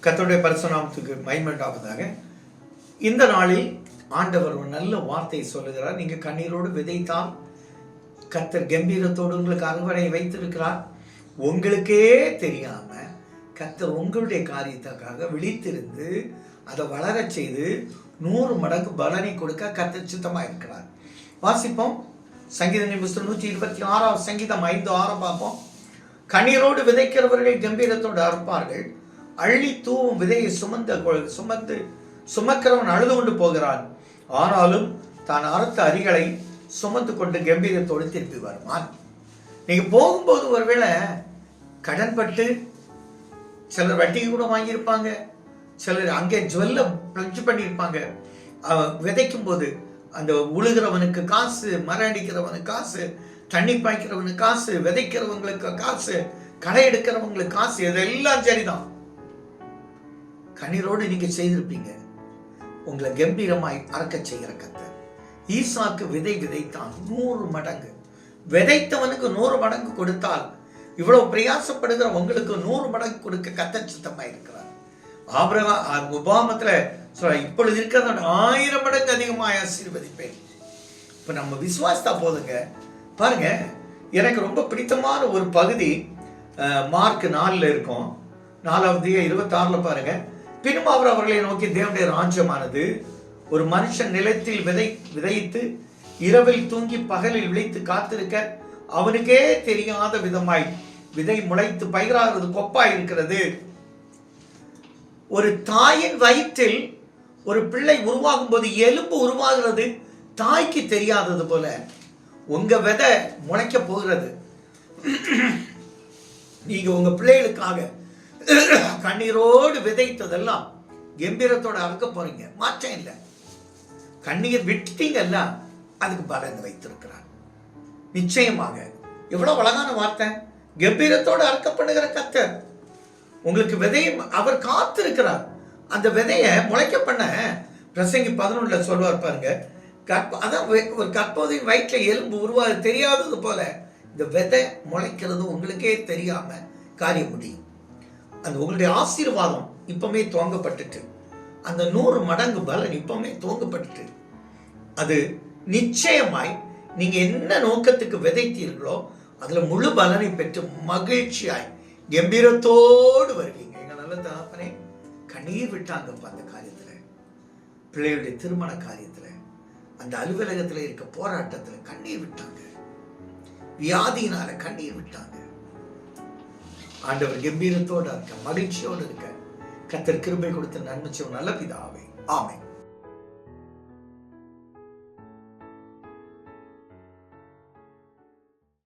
கர்த்தருடைய பரிசுத்த நாமத்துக்கு மகிமை உண்டாவதாக. இந்த நாளில் ஆண்டவர் ஒரு நல்ல வார்த்தை சொல்லுகிறார். நீங்க கண்ணீரோடு விதைத்தால் கர்த்தர் கம்பீரத்தோடு உங்களுக்கு அறுவடை வைத்திருக்கிறார். உங்களுக்கே தெரியாம கர்த்தர் உங்களுடைய காரியத்துக்காக விழித்திருந்து அதை வளரச் செய்து 100 மடங்கு பலனை கொடுக்க கர்த்தர் சித்தமா இருக்கிறார். வாசிப்போம். சங்கீதம் 126 சங்கீதம் 5:6 பார்ப்போம். கண்ணீரோடு விதைக்கிறவர்கள் கம்பீரத்தோடு அறுப்பார்கள். அள்ளி தூவும் விதையை சுமக்கிறவன் அழுது கொண்டு போகிறான். ஆனாலும் தான் அறுத்த அரிகளை சுமந்து கொண்டு கம்பீரத்தோடு திருப்பி வருவான். நீங்க போகும்போது ஒருவேளை கடன்பட்டு சிலர் வட்டிக்கு கூட வாங்கியிருப்பாங்க, சிலர் அங்கே ஜுவல்ல பிளட்ஜ் பண்ணியிருப்பாங்க. விதைக்கும் போது அந்த உழுகிறவனுக்கு காசு, மரம் அடிக்கிறவனுக்கு காசு, தண்ணி பாய்க்கிறவனுக்கு காசு, விதைக்கிறவங்களுக்கு காசு, களை எடுக்கிறவங்களுக்கு காசு, இதெல்லாம் சரிதான். கண்ணீரோடு நீங்க செய்திருப்பீங்க. உங்களை கம்பீரமாய் அறக்க செய்கிற கர்த்தர். ஈசாக்கு விதைத்தான் 100 மடங்கு. விதைத்தவனுக்கு 100 மடங்கு கொடுத்தால் இவ்வளவு பிரயாசப்படுகிற உங்களுக்கு 100 மடங்கு கொடுக்க கர்த்தர் சித்தமாய் இருக்கிறார். ஆபிரகாம் உபாமத்துல இப்பொழுது இருக்கிறத 1000 மடங்கு அதிகமாக ஆசீர்வதிப்பேன். இப்ப நம்ம விசுவாசத்தா போதுங்க. பாருங்க, எனக்கு ரொம்ப பிடித்தமான ஒரு பகுதி மார்க் 4 இருக்கும். 4:26 பாருங்க. பின்னும் அவர் அவர்களை நோக்கி, தேவனுடைய ராஜ்யமானது ஒரு மனுஷன் நிலத்தில் விதைத்து இரவில் தூங்கி பகலில் விளைத்து காத்திருக்க அவனுக்கே தெரியாத விதமாய் விதை முளைத்து பயிராகிறது கொப்பாய் இருக்கிறது. ஒரு தாயின் வயிற்றில் ஒரு பிள்ளை உருவாகும் போது எலும்பு உருவாகிறது தாய்க்கு தெரியாதது போல உங்க விதை முளைக்க போகிறது. நீங்க உங்க பிள்ளைகளுக்காக கண்ணீரோடு விதைத்ததெல்லாம் கம்பீரத்தோட அறுக்க போறீங்க. மாற்றம் இல்லை. கண்ணீர் விட்டீங்கல்ல, அதுக்கு பலன் வைத்திருக்கிறார். நிச்சயமாக. எவ்வளவு அழகான வார்த்தை. கம்பீரத்தோடு அறுக்கப்படுகிற கர்த்தர் உங்களுக்கு விதையை அவர் காத்திருக்கிறார். அந்த விதையை முளைக்க பண்ண பிரசங்கி 11 சொல்வார் பாருங்க. அதான் ஒரு கற்போதையின் வயிற்றுல எலும்பு உருவாக தெரியாதது போல இந்த விதை முளைக்கிறது உங்களுக்கே தெரியாம காரியம் முடியும். அந்த உங்களுடைய ஆசீர்வாதம் இப்பவுமே துவங்கப்பட்டுட்டு, அந்த 100 மடங்கு பலன் இப்பவுமே துவங்கப்பட்டுட்டு, அது நிச்சயமாய் நீங்க என்ன நோக்கத்துக்கு விதைத்தீர்களோ அதுல முழு பலனை பெற்று மகிழ்ச்சியாய் கம்பீரத்தோடு வருவீங்க. எங்க நல்ல தகப்பனே, கண்ணீர் விட்டாங்கப்பா அந்த காரியத்துல, பிள்ளைகளுடைய திருமண காரியத்துல, அந்த அலுவலகத்துல இருக்க போராட்டத்துல கண்ணீர் விட்டாங்க, வியாதியினால கண்ணீர் விட்டாங்க. ஆண்டவர் கம்பீரத்தோடு இருக்க, மகிழ்ச்சியோடு இருக்க கர்த்தர் கிருபை கொடுத்து நன்மை செய்யும் நல்ல பிதாவே. ஆமென்.